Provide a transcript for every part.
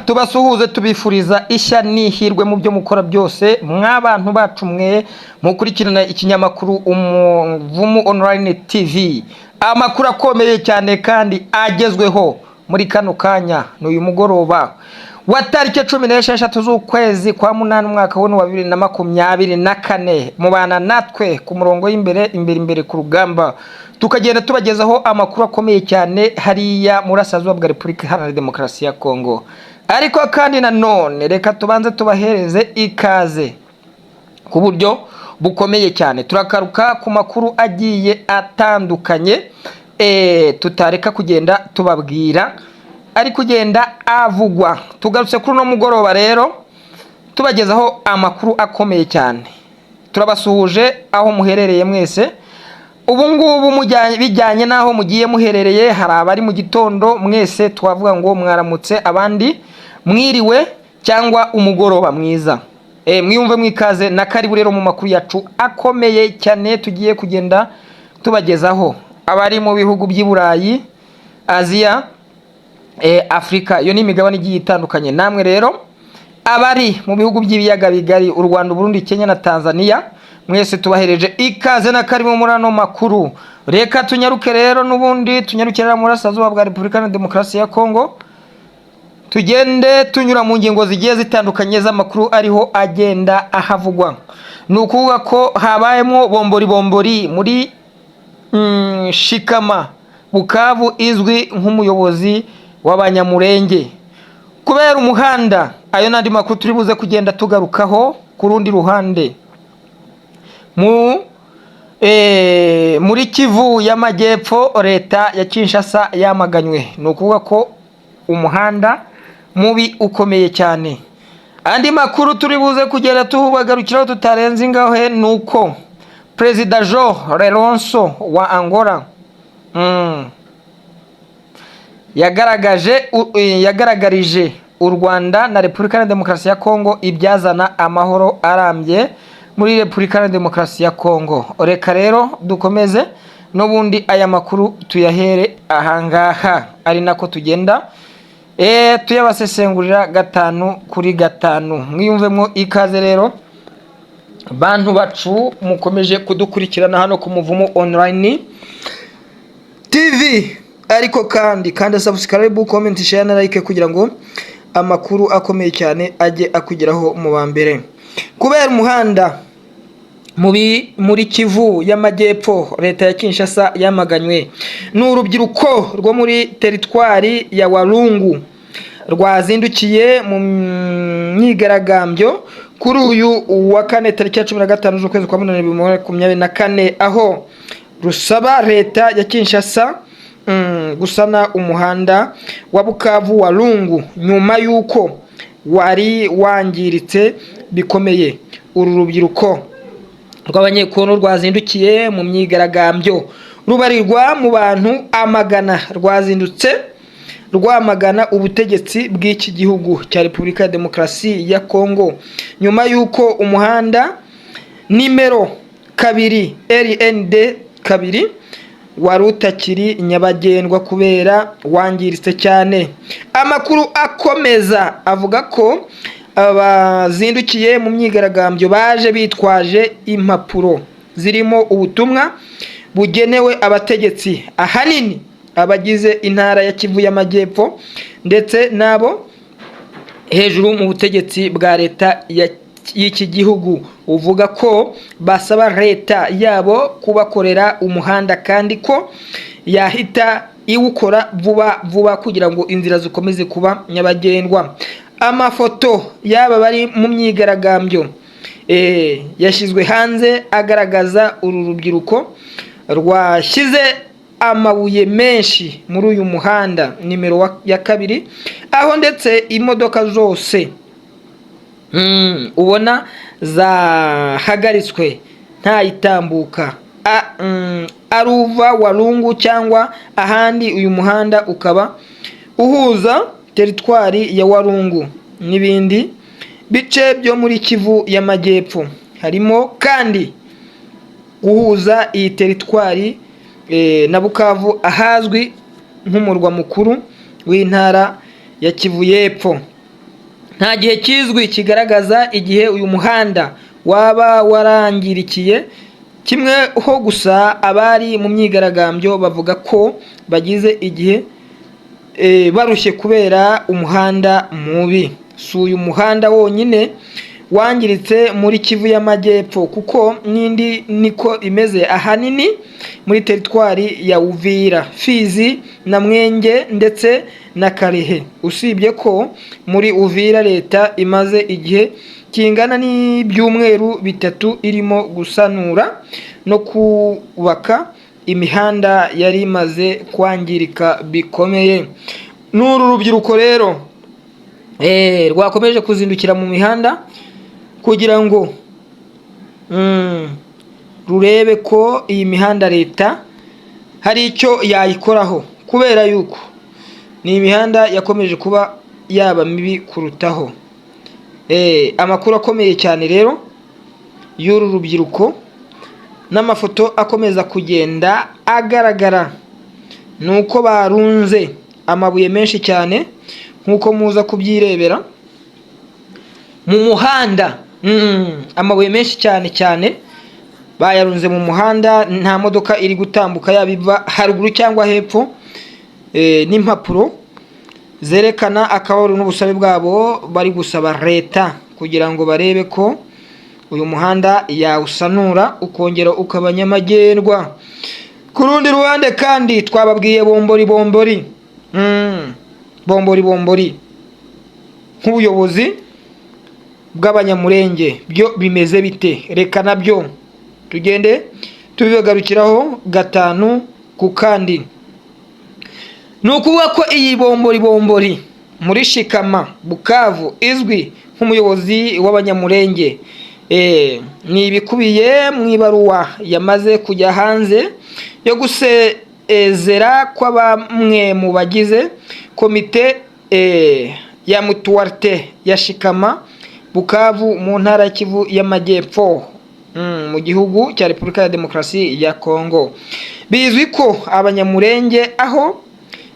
tubasuhuze tubifuriza ishya n'ihirwe mu byo mukora byose mw'abantu bacu mwe mukurikirana ikinyamakuru Umuvumo Online TV, amakuru akomeye cyane kandi agezweho muri kano kanya n'uyu mugoroba wa tariki 16 z'ukwezi kwa munani umwaka wa 2024 mubana natwe ku murongo imbere ku rugamba tukagenda tubagezaho amakuru akomeye cyane hariya murasazuba bwa Repubulika Iharanira Demokarasi ya Kongo. Ariko kandi nanone reka tubanze tubahereze ikaze ku buryo bukomeye cyane, turakaruka ku makuru agiye atandukanye tutareka kugenda tubabwira ari kugenda avugwa. Tugarutse kuri no mugoroba rero tubagezaho amakuru akomeye cyane. Turabasuhuje aho muherereye mwese. Ubu ngubu bijyanye naho mugiye muherereye, hari abari mu gitondo mwese twavuga ngo mwaramutse, abandi mwiriwe cyangwa umugoroba mwiza. Mwiyumve mwikaze na karibu rero mu makuru yacu akomeye cyane tugiye kugenda tubagezaho. Abari mu bihugu by'i Burayi, Aziya, Afrika, yo ni imigabane igiye itandukanye. Namwe rero abari mu bihugu by'ibiyaga bigari, u Rwanda, Burundi, Kenya na Tanzania, mwese tubahereje ikaze na karibu muri ano makuru. Reka tunyaruke rero n'ubundi tunyarukira muri Murasazuba bwa Repubulika Iharanira Demokarasi ya Kongo, tugende tunyura mu ngingo zigiye zitandukanye z'amakuru ariho agenda ahavugwa. Nukuvuga ko habayemo bombori muri Shikama, Bukavu, izwi nk'umuyobozi w'abanyamurenge kubera umuhanda. Ayo nandi makuru turi buze kugenda tugarukaho. Ku rundi ruhande muri Kivu y'Amajyepfo, leta ya Kinshasa yamaganywe. Nukuvuga ko umuhanda mubi ukomeye cyane. Andi makuru turi buze kugera tubagarukiraho tutarenze ingahe nuko Perezida João Lourenço wa Angola yagaragarije u Rwanda na Repubulika Iharanira Demokarasi ya Kongo ibyazana amahoro arambye muri Repubulika Iharanira Demokarasi ya Kongo. Reka rero dukomeze n'ubundi aya makuru tuyahere ahangaha, ari nako tugenda tuyabasesengurira gatanu kuri gatanu. Mwiyumvemo ikaze rero bantu bacu mukomeje kudukurikirana hano ku Muvumo Online TV. Ariko kandi subscribe, comment, share na like kugira ngo amakuru akomeye cyane ajye akugeraho mu bambere. Kubera umuhanda muri Kivu y'Amajyepfo, leta ya Kinshasa yamaganywe. N'urubyiruko rwo muri teritwari ya Walungu rwazindukiye mu myigaragambyo kuri uyu wa kane tariki 15 z'ukwezi kwa 2024, aho rusaba leta ya Kinshasa gusana umuhanda wa Bukavu Walungu nyuma yuko wari wangiritse bikomeye. Uru rubyiruko rw'abanyekongo rwazindukiye mu myigaragambyo rubarirwa mu bantu amagana, rwazindutse rwamagana ubutegetsi bw'iki gihugu cya Repubulika ya Demokarasi ya Kongo nyuma yuko umuhanda nimero 2 RND 2 wari utakiri nyabagendwa kubera wangiritse cyane. Amakuru akomeza avuga ko abazindukiye mu myigaragambyo baje bitwaje impapuro zirimo ubutumwa bugenewe abategetsi, ahanini abagize intara ya Kivu y'Amajyepfo ndetse nabo hejuru mu butegetsi bwa leta y'iki gihugu. Uvuga ko basaba leta yabo kubakorera umuhanda kandi ko yahita iwukora vuba kugira ngo inzira zikomeze kuba nyabagendwa. Amafoto yaba bari mu myigaragambyo yashyizwe hanze agaragaza uru rubyiruko rwashyize amabuye menshi muri uyu muhanda nimero ya 2, aho ndetse imodoka zose ubona zahagaritswe ntayitambuka aruva Walungu cyangwa ahandi. Uyu muhanda ukaba uhuza teritwari ya Walungu n'ibindi bice byo muri Kivu y'Amajyepfo, harimo kandi guhuza iyi teritwari na Bukavu ahazwi nk'umurwa mukuru w'intara ya Kivu y'Epfo. nta gihe kizwi kigaragaza igihe uyu muhanda waba warangirikiye, kimwe ho gusa abari mu myigaragambyo bavuga ko bagize igihe barushye kubera umuhanda mubi. Si uyu muhanda wonyine wangiritse muri Kivu y'Amajyepfo, kuko n'indi niko imeze ahanini muri teritwari ya Uvira, Fizi na Mwenge ndetse na Karehe. Usibye ko muri Uvira leta imaze igihe kingana n'ibyumweru bitatu irimo gusanura no kubaka imihanda yari imaze kwangirika bikomeye. N'uru rubyiruko rero rwakomeje kuzindukira mu mihanda kugira ngo rurebe ko iyi mihanda leta hari icyo yayikoraho, kubera yuko ni imihanda yakomeje kuba yaba mibi kurutaho. Amakuru akomeye cyane rero y'uru rubyiruko n'amafoto akomeza kugenda agaragara nuko barunze amabuye menshi cyane nkuko muza kubyirebera mu muhanda. Amabuye menshi cyane bayarunze mu muhanda, nta modoka iri gutambuka yabiva haruguru cyangwa hepfo, n'impapuro zerekana akababaro n'ubusabe bwabo bari gusaba leta kugira ngo barebe ko uyu muhanda yawusanura ukongera ukaba nyabagendwa. Ku rundi ruhande kandi twababwiye bombori nk'ubuyobozi bw'abanyamurenge byo bimeze bite? Reka nabyo tugende tubibagarukiraho gatanu ku kandi. Ni ukuvuga ko iyi bombori muri Shikama Bukavu izwi nk'umuyobozi w'abanyamurenge, ni ibikubiye mu ibaruwa yamaze kujya hanze yo gusezera kwa bamwe mu bagize komite ya mutuwarite ya Shikama Bukavu mu ntara ya Kivu y'Amajyepfo mu gihugu cya Repubulika ya Demokarasi ya Kongo. Bizwi ko abanyamurenge aho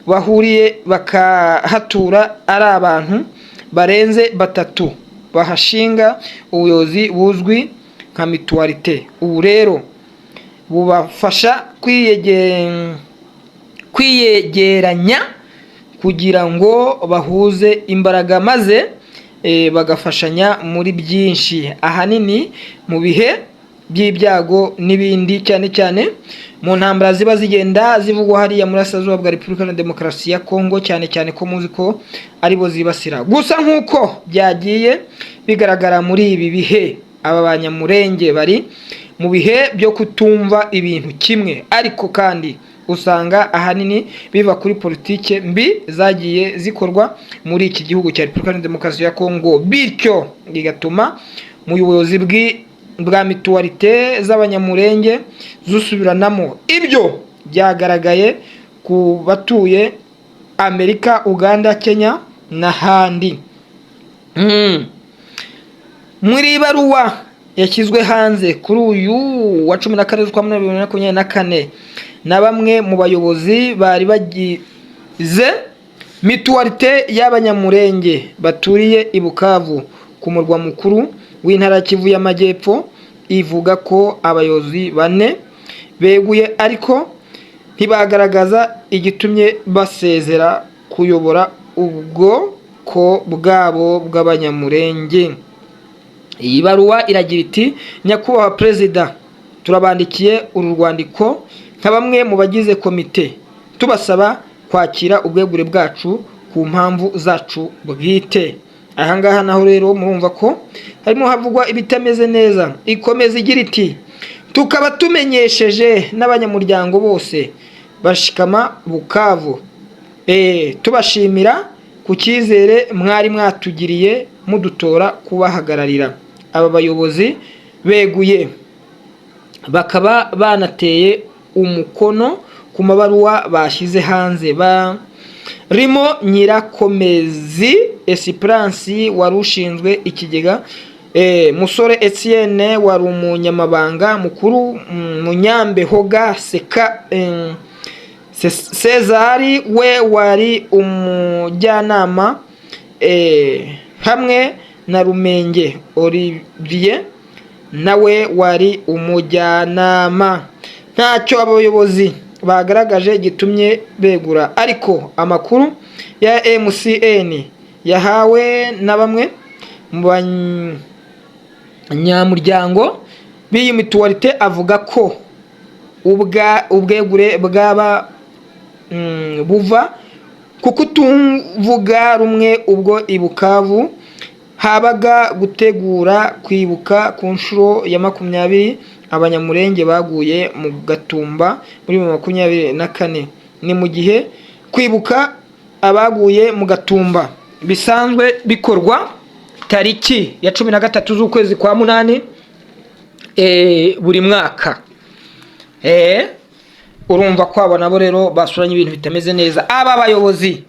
bahuriye bakahatura ari abantu barenze batatu bahashinga ubuyobozi buzwi nka mutuwarite. Ubu rero bubafasha kwiyegeranya kugira ngo bahuze imbaraga maze bagafashanya muri byinshi, ahanini mu bihe by'ibyago n'ibindi, cyane cyane mu ntambara ziba zigenda zivugwa hariya muri Burasirazuba bwa Repubulika ya Demokarasi ya Kongo, cyane cyane ko muzi ko aribo zibasira. Gusa nk'uko byagiye bigaragara muri ibi bihe, aba banyamurenge bari mu bihe byo kutumva ibintu kimwe, ariko kandi usanga ahanini biva kuri politike mbi zagiye zikorwa muri iki gihugu cya Repubulika ya Demokarasi ya Kongo, bityo bigatuma mu buyobozi bwa mituwarite z'abanyamurenge zusubiranamo. Ibyo byagaragaye ku batuye Amerika, Uganda, Kenya n'ahandi. Muri baruwa yashyizwe hanze kuri uyu wa 14/2024 na bamwe mu bayobozi bari bagize mituwarite y'abanyamurenge baturiye i Bukavu ku murwa mukuru w'intara ya Kivu y'Amajyepfo, ivuga ko abayobozi bane beguye ariko ntibagaragaza igitumye basezera kuyobora ubwoko bwabo bw'abanyamurenge. Iyi baruwa iragira iti: Nyakubahwa Perezida, turabandikiye uru rwandiko nka bamwe mu bagize komite tubasaba kwakira ubwegure bwacu ku mpamvu zacu bwite. Ahangaha naho rero murumva ko harimo havugwa ibitameze neza. Ikomeza igira iti: tukaba tumenyesheje n'abanyamuryango bose bashikama Bukavu tubashimira ku cyizere mwari mwatugiriye mudutora kubahagararira. Aba bayobozi beguye bakaba banateye umukono ku mabaruwa bashyize hanze, barimo Nyirakomezi Esperance wari ushinzwe ikigega, Musore Etienne wari umunyamabanga mukuru, Munyambehoga Cesari we wari umujyanama, hamwe na Rumenge Olivier nawe wari umujyanama. Ntacyo abayobozi bagaragaje gitumye begura, ariko amakuru ya MCN yahawe na bamwe mu banyamuryango b'iyi mituwarite avuga ko ubwegure bwaba buva ku kutumvuga rumwe ubwo i Bukavu habaga gutegura kwibuka ku nshuro ya 20 abanyamurenge baguye mu Gatumba muri 2024. Ni mu gihe kwibuka abaguye mu Gatumba bisanzwe bikorwa tariki ya 13 z'ukwezi kwa munani buri mwaka. Urumva kwabo nabo rero basuranye ibintu bitameze neza. Aba bayobozi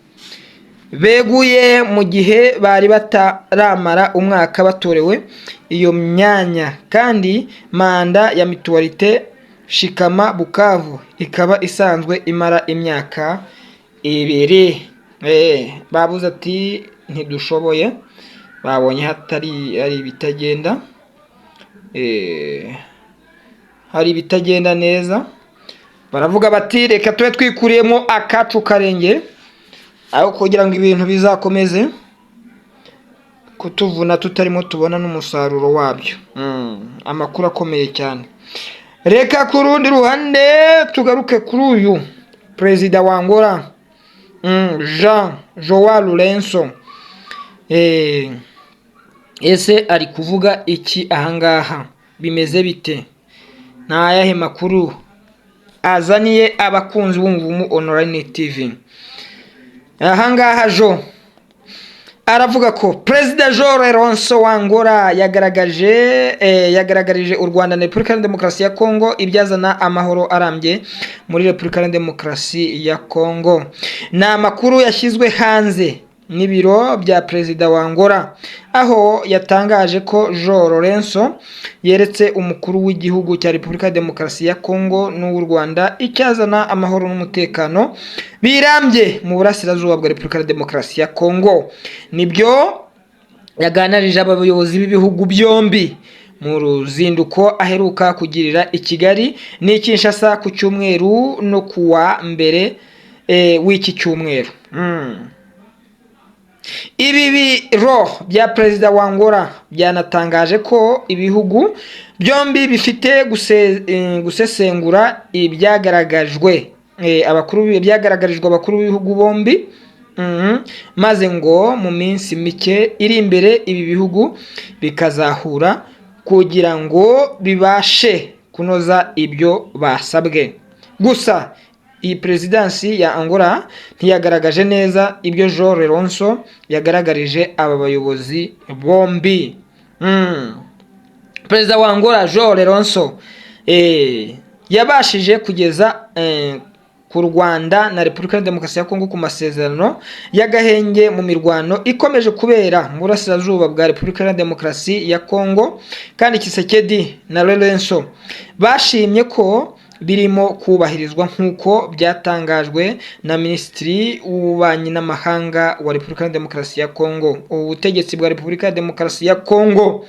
beguye mu gihe bari bataramara umwaka batorewe iyo myanya, kandi manda ya mituwarite Shikama Bukavu ikaba isanzwe imara imyaka 2. Babuze ati ntidushoboye, babonye hari ibitagenda neza, baravuga bati reka tube twikuriyemo akacu karenge aho kugira ngo ibintu bizakomeze kutuvuna tutarimo tubona n'umusaruro wabyo. Amakuru akomeye cyane. Reka ku rundi ruhande tugaruke kuri uyu perezida wa Angola Jean Joao Lourenço. Ese ari kuvuga iki ahangaha? Bimeze bite? Nta yahe makuru azaniye abakunzi b'Umuvumo Online TV? Ahangaha aravuga ko Perezida Joao Lourenço wa Angola yagaragarije u Rwanda na Repubulika ya Demokarasi ya Kongo ibyazana amahoro arambye muri Repubulika ya Demokarasi ya Kongo. Ni amakuru yashyizwe hanze n'ibiro bya Perezida wa Angola, aho yatangaje ko Joao Lourenço yeretse umukuru w'igihugu cya Repubulika ya Demokarasi ya Kongo n'u Rwanda icyazana amahoro n'umutekano birambye mu burasirazuba bwa Repubulika ya Demokarasi ya Kongo. Nibyo yaganarije abayobozi b'ibihugu byombi mu ruzinduko aheruka kugirira i Kigali n'i Kinshasa ku cyumweru no kuwa mbere w'iki cyumweru. Ibi biro bya Perezida wa Angola byanatangaje ko ibihugu byombi bifite gusesengura ibyagaragarijwe abakuru b'ibihugu bombi, maze ngo mu minsi mike iri imbere ibi bihugu bikazahura kugira ngo bibashe kunoza ibyo basabwe. Gusa iyi presidansi ya Angola ntiyagaragaje neza ibyo Joao Lourenço yagaragarije aba bayobozi bombi. Perezida wa Angola Joao Lourenço yabashije kugeza ku Rwanda na Repubulika ya Demokarasi ya Kongo ku masezerano y'agahenge mu mirwano ikomeje kubera mu burasirazuba bwa Repubulika ya Demokarasi ya Kongo, kandi Tshisekedi na Lourenço bashimye ko birimo kubahirizwa nk'uko byatangajwe na Minisitiri w'Ububanyi n'Amahanga wa Repubulika ya Demokarasi ya Kongo. Ubutegetsi bwa Repubulika ya Demokarasi ya Kongo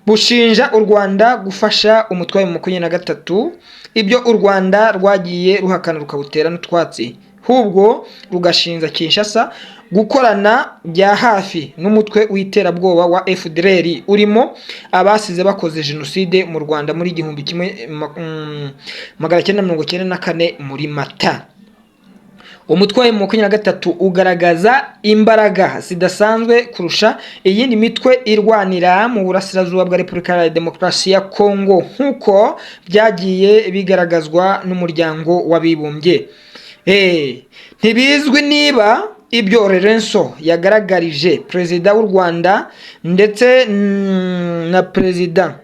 bushinja u Rwanda gufasha umutwe wa M23, ibyo u Rwanda rwagiye ruhakana rukabutera n'utwatsi, hubwo rugashinja Kinshasa gukorana bya hafi n'umutwe w'iterabwoba wa FDLR urimo abasize bakoze jenoside mu Rwanda muri 1994 muri Mata. Umutwe wa M23 ugaragaza imbaraga zidasanzwe kurusha iyindi mitwe irwanira mu burasirazuba bwa Repubulika ya Demokarasi ya Kongo, nk'uko byagiye bigaragazwa n'umuryango w'abibumbye. Ntibizwi niba ibyo Lourenço yagaragarije Perezida w'u Rwanda ndetse na Perezida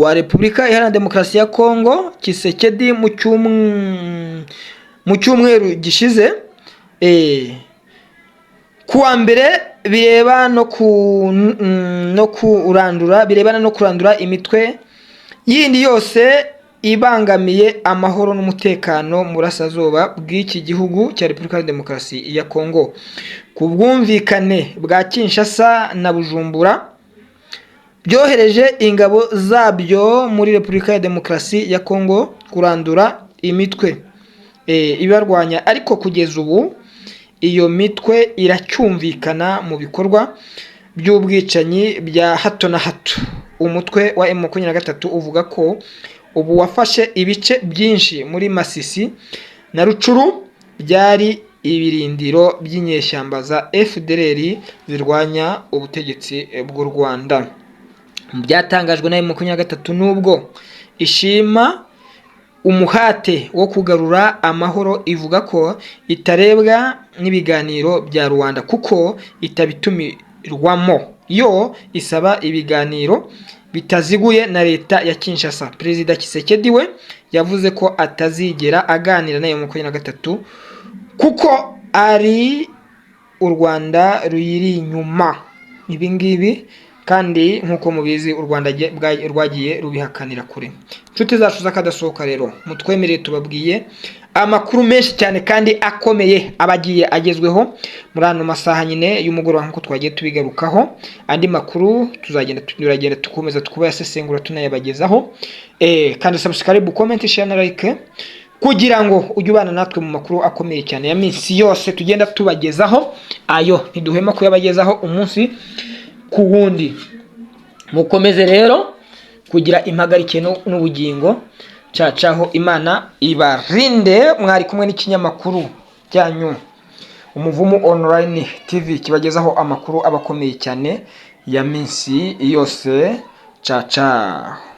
wa Repubulika Iharanira Demokarasi ya Kongo Tshisekedi mu cyumweru gishize kuwa mbere birebana no kurandura imitwe yindi yose ibangamiye amahoro n'umutekano mu burasirazuba bw'iki gihugu cya Repubulika ya Demokarasi ya Kongo. Ku bwumvikane bwa Kinshasa na Bujumbura byohereje ingabo zabyo muri Repubulika ya Demokarasi ya Kongo kurandura imitwe ibarwanya, ariko kugeza ubu iyo mitwe iracyumvikana mu bikorwa by'ubwicanyi bya hato na hato. Umutwe wa M23 uvuga ko ubu wafashe ibice byinshi muri Masisi na Rucuru byari ibirindiro by'inyeshyamba za FDLR zirwanya ubutegetsi bw'u Rwanda. Byatangajwe na M23 nubwo ishima umuhate wo kugarura amahoro, ivuga ko itarebwa n'ibiganiro bya Rwanda kuko itabitumirwamo. Yo isaba ibiganiro bitaziguye na leta ya Kinshasa. Perezida Tshisekedi we yavuze ko atazigera aganira na M23 kuko ari u Rwanda ruyiri inyuma. Ibi ngibi kandi nkuko mubizi u Rwanda rwagiye rubihakanira kure. Inshuti zacu zakadasohoka rero mutwemereye tubabwiye amakuru menshi cyane kandi akomeye abagiye agezweho muri ano masaha nyine y'umugoroba nkuko twagiye tubigarukaho. Andi makuru tuzagenda tukomeza tukubasesengura tunayabagezaho. Kandi subscribe, comment, share na like kugira ngo ujye ubana natwe mu makuru akomeye cyane ya minsi yose tugenda tubagezaho. Ayo ntiduhema kuyabagezaho umunsi ku wundi. Mukomeze rero kugira impagarike n'ubugingo cacaho. Imana ibarinde. Mwari kumwe n'ikinyamakuru cyanyu Umuvumo Online TV kibagezaho amakuru abakomeye cyane ya minsi yose. Caca.